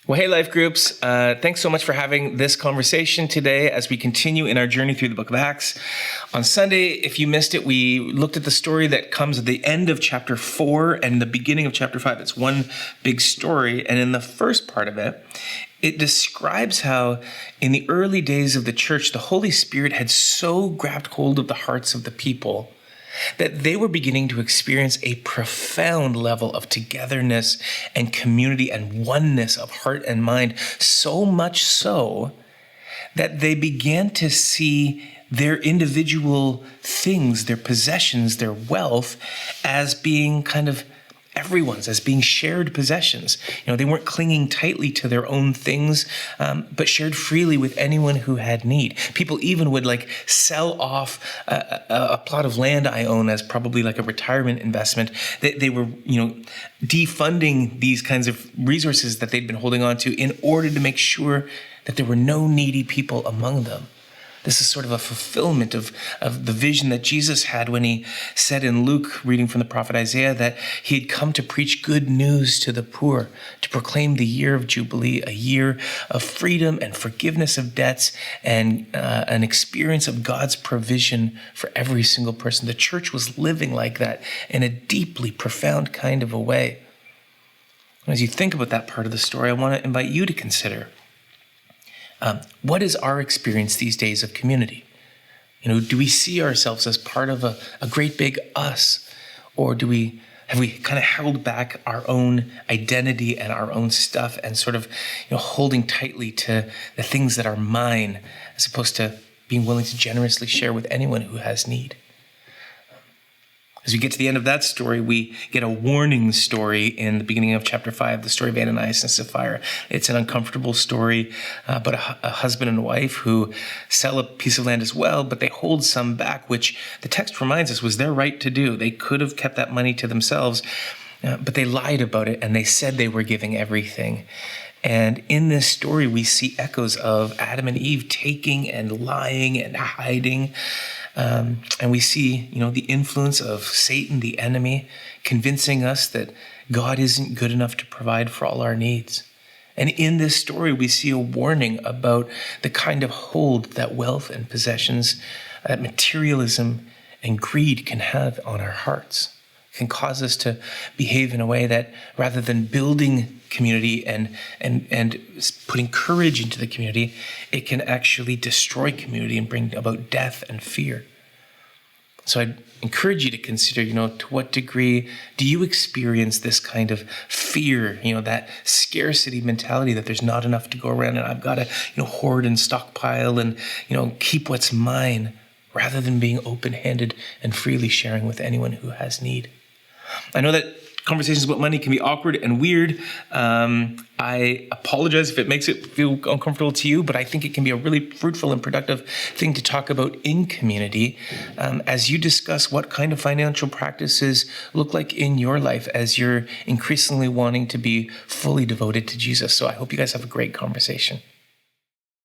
Well, hey, Life Groups. Thanks so much for having this conversation today as we continue in our journey through the book of Acts. On Sunday, if you missed it, we looked at the story that comes at the end of chapter 4 and the beginning of chapter 5. It's one big story. And in the first part of it, it describes how in the early days of the church, the Holy Spirit had so grabbed hold of the hearts of the people that they were beginning to experience a profound level of togetherness and community and oneness of heart and mind, so much so that they began to see their individual things, their possessions, their wealth, as being kind of everyone's, as being shared possessions. They weren't clinging tightly to their own things, but shared freely with anyone who had need. People even would sell off a plot of land I own as probably like a retirement investment. They were, defunding these kinds of resources that they'd been holding on to in order to make sure that there were no needy people among them. This is sort of a fulfillment of the vision that Jesus had when he said in Luke, reading from the prophet Isaiah, that he had come to preach good news to the poor, to proclaim the year of Jubilee, a year of freedom and forgiveness of debts and an experience of God's provision for every single person. The church was living like that in a deeply profound kind of a way. As you think about that part of the story, I want to invite you to consider, what is our experience these days of community? Do we see ourselves as part of a great big us? Or have we kind of held back our own identity and our own stuff and sort of, holding tightly to the things that are mine as opposed to being willing to generously share with anyone who has need? As we get to the end of that story, we get a warning story in the beginning of chapter 5, the story of Ananias and Sapphira. It's an uncomfortable story about a husband and wife who sell a piece of land as well, but they hold some back, which the text reminds us was their right to do. They could have kept that money to themselves, but they lied about it and they said they were giving everything. And in this story, we see echoes of Adam and Eve taking and lying and hiding. And we see, the influence of Satan, the enemy, convincing us that God isn't good enough to provide for all our needs. And in this story, we see a warning about the kind of hold that wealth and possessions, that materialism and greed can have on our hearts. It can cause us to behave in a way that rather than building community and putting courage into the community, it can actually destroy community and bring about death and fear. So I'd encourage you to consider, to what degree do you experience this kind of fear, that scarcity mentality that there's not enough to go around and I've got to, hoard and stockpile and, keep what's mine rather than being open-handed and freely sharing with anyone who has need. I know that conversations about money can be awkward and weird. I apologize if it makes it feel uncomfortable to you, but I think it can be a really fruitful and productive thing to talk about in community as you discuss what kind of financial practices look like in your life as you're increasingly wanting to be fully devoted to Jesus. So I hope you guys have a great conversation.